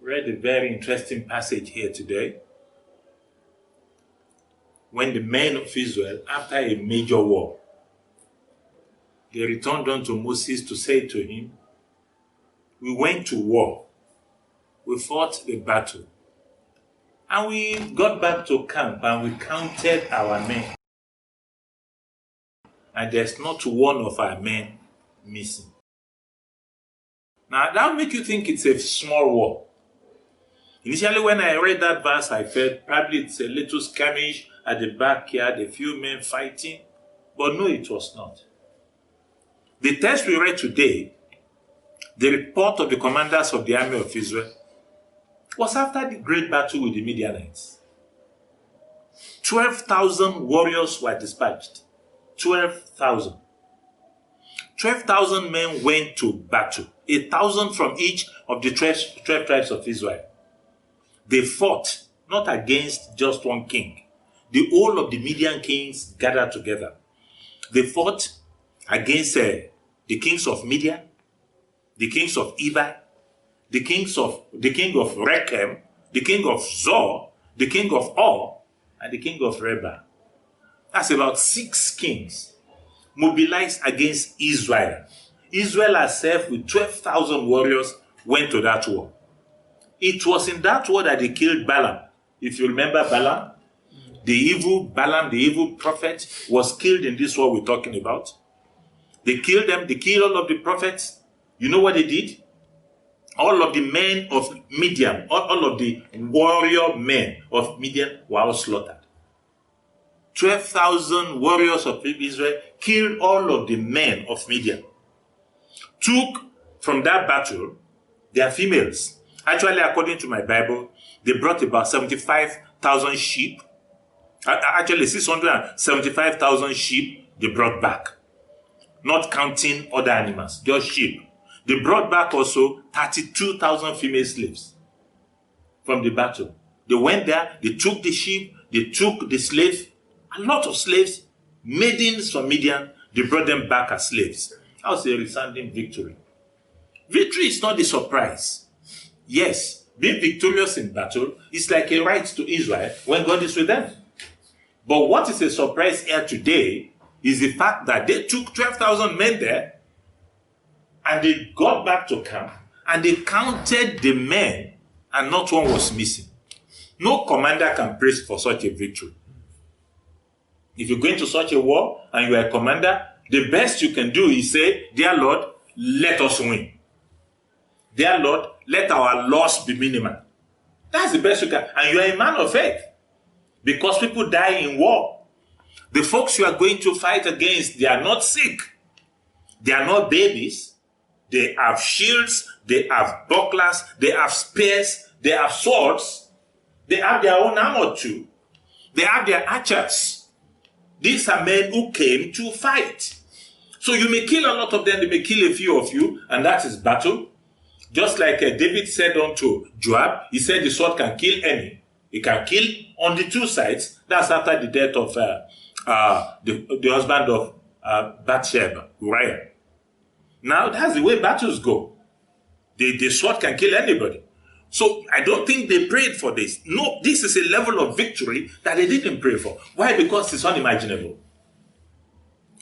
Read a very interesting passage here today. When the men of Israel, after a major war, they returned unto Moses to say to him, we went to war, we fought a battle, and we got back to camp and we counted our men. And there's not one of our men missing. Now that will make you think it's a small war. Initially when I read that verse, I felt probably it's a little skirmish at the backyard, a few men fighting. But no, it was not. The text we read today, the report of the commanders of the army of Israel, was after the great battle with the Midianites. 12,000 warriors were dispatched. 12,000. 12,000 men went to battle. 1,000 from each of the 12 tribes of Israel. They fought not against just one king. The whole of the Midian kings gathered together. They fought against the kings of Midian, the kings of Evi, the king of Rechem, the king of Zor, the king of Or, and the king of Reba. That's about 6 kings mobilized against Israel. Israel herself with 12,000 warriors went to that war. It was in that war that they killed Balaam. If you remember Balaam, the evil prophet, was killed in this war we're talking about. They killed them, they killed all of the prophets. You know what they did? All of the men of Midian, all of the warrior men of Midian were all slaughtered. 12,000 warriors of Israel killed all of the men of Midian. Took from that battle their females. Actually, according to my Bible, they brought about 75,000 sheep. Actually, 675,000 sheep they brought back. Not counting other animals, just sheep. They brought back also 32,000 female slaves from the battle. They went there, they took the sheep, they took the slaves, a lot of slaves, maidens from Midian, they brought them back as slaves. That was a resounding victory. Victory is not a surprise. Yes, being victorious in battle is like a right to Israel when God is with them. But what is a surprise here today is the fact that they took 12,000 men there and they got back to camp and they counted the men and not one was missing. No commander can praise for such a victory. If you go into such a war and you are a commander, the best you can do is say, dear Lord, let us win. Dear Lord, let our loss be minimal. That's the best you can. And you are a man of faith. Because people die in war. The folks you are going to fight against, they are not sick. They are not babies. They have shields, they have bucklers, they have spears, they have swords. They have their own armor too. They have their archers. These are men who came to fight. So you may kill a lot of them, they may kill a few of you, and that is battle. Just like David said unto Joab, he said the sword can kill any. It can kill on the two sides. That's after the death of the husband of Bathsheba, Uriah. Now, that's the way battles go. The sword can kill anybody. So, I don't think they prayed for this. No, this is a level of victory that they didn't pray for. Why? Because it's unimaginable.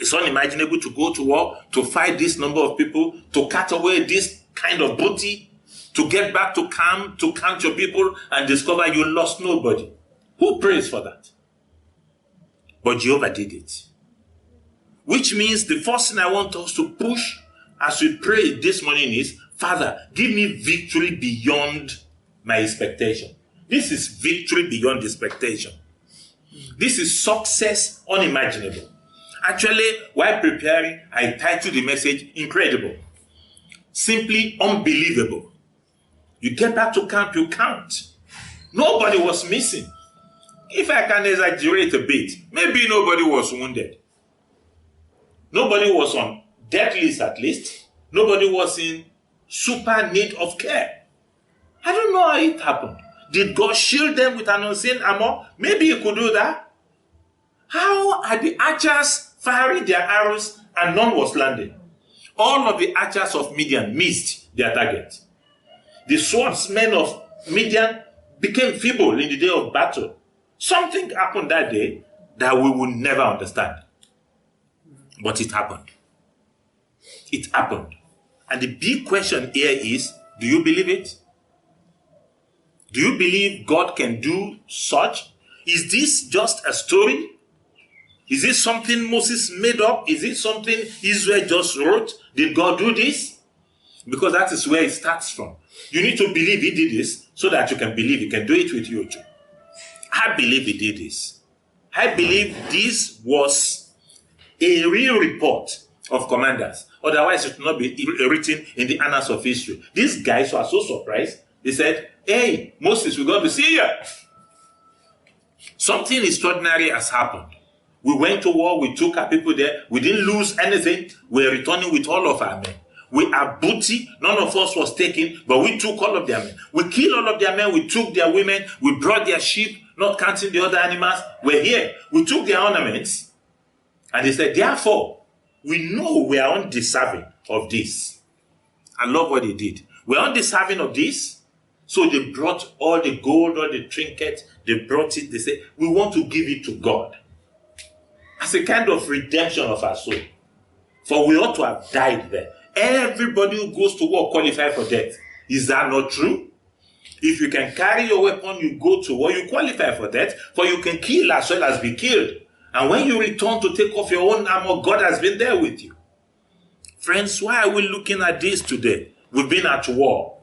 It's unimaginable to go to war, to fight this number of people, to cut away this kind of booty, to get back to camp, to count your people and discover you lost nobody. Who prays for that? But Jehovah did it. Which means the first thing I want us to push as we pray this morning is, Father, give me victory beyond my expectation. This is victory beyond expectation. This is success unimaginable. Actually, while preparing, I titled the message, Incredible. Simply unbelievable. You get back to camp, you count. Nobody was missing. If I can exaggerate a bit, maybe nobody was wounded. Nobody was on death list at least. Nobody was in super need of care. I don't know how it happened. Did God shield them with an unseen armor? Maybe he could do that. How are the archers firing their arrows and none was landing? all of the archers of Midian missed their target. The swordsmen of Midian became feeble in the day of battle. Something happened that day that we will never understand. But it happened. It happened. And the big question here is, do you believe it? Do you believe God can do such? Is this just a story? Is it something Moses made up? Is it something Israel just wrote? Did God do this? Because that is where it starts from. You need to believe he did this so that you can believe he can do it with you too. I believe he did this. I believe this was a real report of commanders. Otherwise, it would not be written in the annals of history. These guys were so surprised. They said, hey, Moses, we're going to see you. Something extraordinary has happened. We went to war. We took our people there. We didn't lose anything. We're returning with all of our men. We have booty. None of us was taken, but we took all of their men. We killed all of their men. We took their women. We brought their sheep, not counting the other animals. We're here. We took their ornaments. And they said, therefore, we know we are undeserving of this. I love what they did. We're undeserving of this. So they brought all the gold, all the trinkets. They brought it. They said, we want to give it to God as a kind of redemption of our soul. For we ought to have died there. Everybody who goes to war qualifies for death. Is that not true? If you can carry your weapon, you go to war, you qualify for death. For you can kill as well as be killed. And when you return to take off your own armor, God has been there with you. Friends, why are we looking at this today? We've been at war.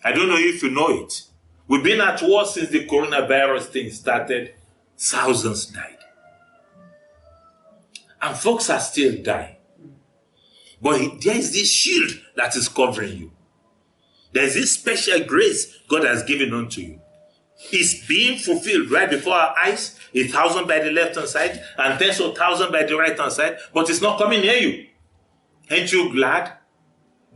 I don't know if you know it. We've been at war since the coronavirus thing started. Thousands died. And folks are still dying. But there is this shield that is covering you. There is this special grace God has given unto you. It's being fulfilled right before our eyes. 1,000 by the left-hand side and tens of thousands by the right-hand side. But it's not coming near you. Ain't you glad?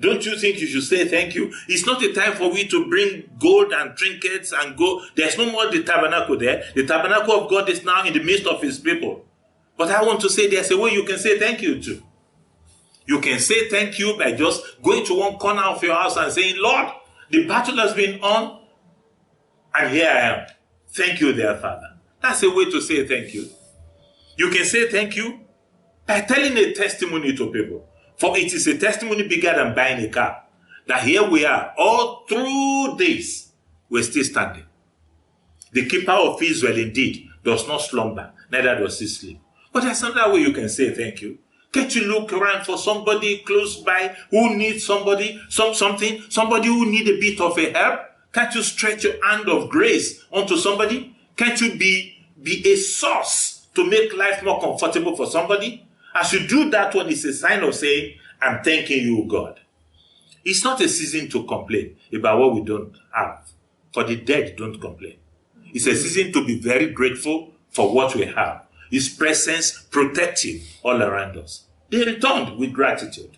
Don't you think you should say thank you? It's not a time for we to bring gold and trinkets and go. There's no more the tabernacle there. The tabernacle of God is now in the midst of his people. But I want to say there's a way you can say thank you too. You can say thank you by just going to one corner of your house and saying, Lord, the battle has been on, and here I am. Thank you, dear Father. That's a way to say thank you. You can say thank you by telling a testimony to people. For it is a testimony bigger than buying a car. That here we are, all through this, we're still standing. The keeper of Israel indeed does not slumber, neither does he sleep. But there's another way you can say thank you. Can't you look around for somebody close by who needs somebody, somebody who needs a bit of a help? Can't you stretch your hand of grace onto somebody? Can't you be a source to make life more comfortable for somebody? As you do that one, it's a sign of saying, I'm thanking you, God. It's not a season to complain about what we don't have. For the dead don't complain. It's a season to be very grateful for what we have. His presence protective all around us. They returned with gratitude.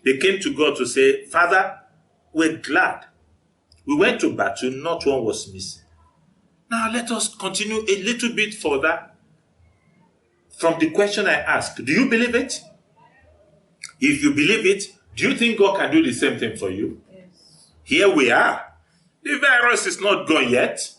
They came to God to say, Father, we're glad. We went to battle, not one was missing. Now let us continue a little bit further from the question I asked. Do you believe it? If you believe it, do you think God can do the same thing for you? Yes. Here we are. The virus is not gone yet.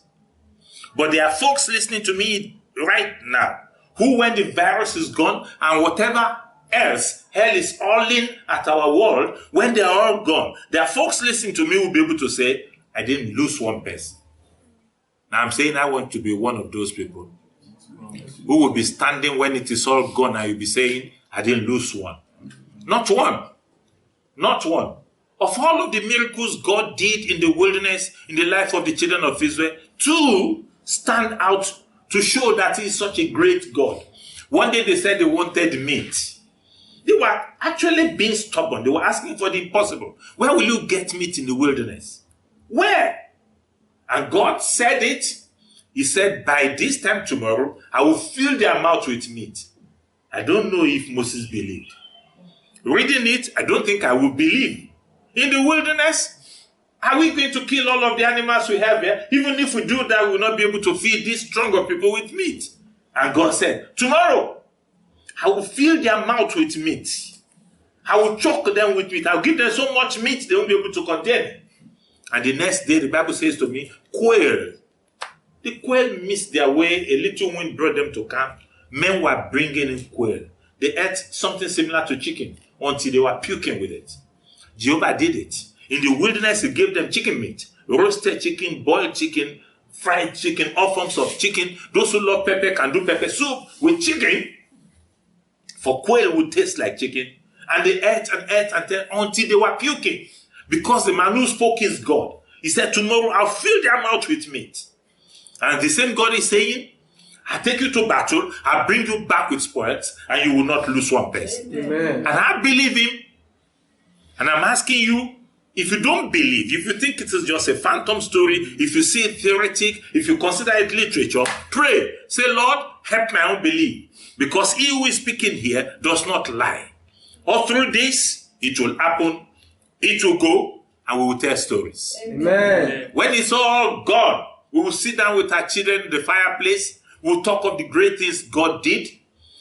But there are folks listening to me right now who, when the virus is gone and whatever else hell is hurling at our world, when they are all gone, there are folks listening to me who will be able to say, I didn't lose one person. Now I'm saying I want to be one of those people who will be standing when it is all gone and you'll be saying, I didn't lose one. Not one. Not one. Of all of the miracles God did in the wilderness, in the life of the children of Israel, two stand out to show that he is such a great God. One day they said they wanted meat. They were actually being stubborn. They were asking for the impossible. Where will you get meat in the wilderness? Where? And God said it. He said, by this time tomorrow, I will fill their mouth with meat. I don't know if Moses believed. Reading it, I don't think I will believe. In the wilderness, are we going to kill all of the animals we have here? Even if we do that, we will not be able to feed these stronger people with meat. And God said, tomorrow, I will fill their mouth with meat. I will choke them with meat. I'll give them so much meat they won't be able to contain it. And the next day, the Bible says to me, quail. The quail missed their way. A little wind brought them to camp. Men were bringing in quail. They ate something similar to chicken until they were puking with it. Jehovah did it. In the wilderness, he gave them chicken meat, roasted chicken, boiled chicken, fried chicken, all forms of chicken. Those who love pepper can do pepper soup with chicken. For quail would taste like chicken. And they ate and ate and ate until they were puking. Because the man who spoke is God. He said, tomorrow I'll fill their mouth with meat. And the same God is saying, I'll take you to battle, I'll bring you back with spoils, and you will not lose one person. Amen. And I believe him. And I'm asking you, if you don't believe, if you think it is just a phantom story, if you see it theoretic, if you consider it literature, pray. Say, Lord, help my unbelief. Because he who is speaking here does not lie. All through this, it will happen, it will go, and we will tell stories. Amen. When it's all gone, we will sit down with our children in the fireplace. We'll talk of the great things God did.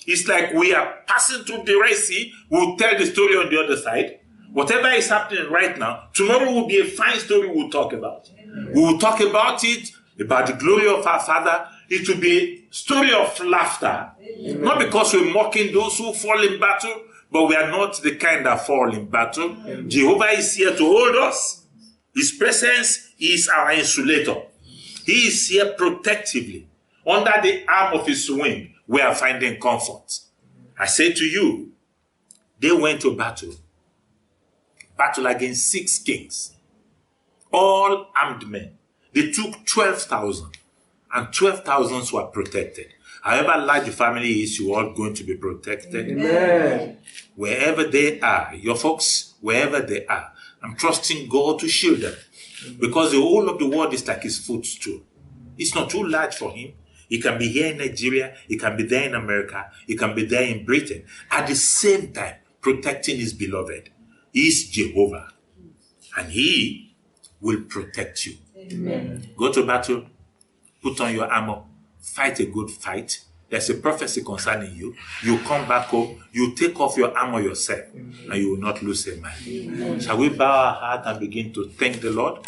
It's like we are passing through the Red Sea. We'll tell the story on the other side. Whatever is happening right now, tomorrow will be a fine story we'll talk about. Amen. We will talk about it, about the glory of our Father. It will be a story of laughter. Amen. Not because we're mocking those who fall in battle, but we are not the kind that fall in battle. Amen. Jehovah is here to hold us. His presence is our insulator. He is here protectively. Under the arm of his wing, we are finding comfort. I say to you, they went to battle against 6 kings, all armed men. They took 12,000, and 12,000 were protected. However large the family is, you are going to be protected. Amen. Wherever they are, your folks, wherever they are, I'm trusting God to shield them. Because the whole of the world is like his footstool. It's not too large for him. He can be here in Nigeria, he can be there in America, he can be there in Britain. At the same time, protecting his beloved. He is Jehovah. And he will protect you. Amen. Go to battle, put on your armor, fight a good fight. There's a prophecy concerning you. You come back home, you take off your armor yourself, and you will not lose a man. Shall we bow our heart and begin to thank the Lord?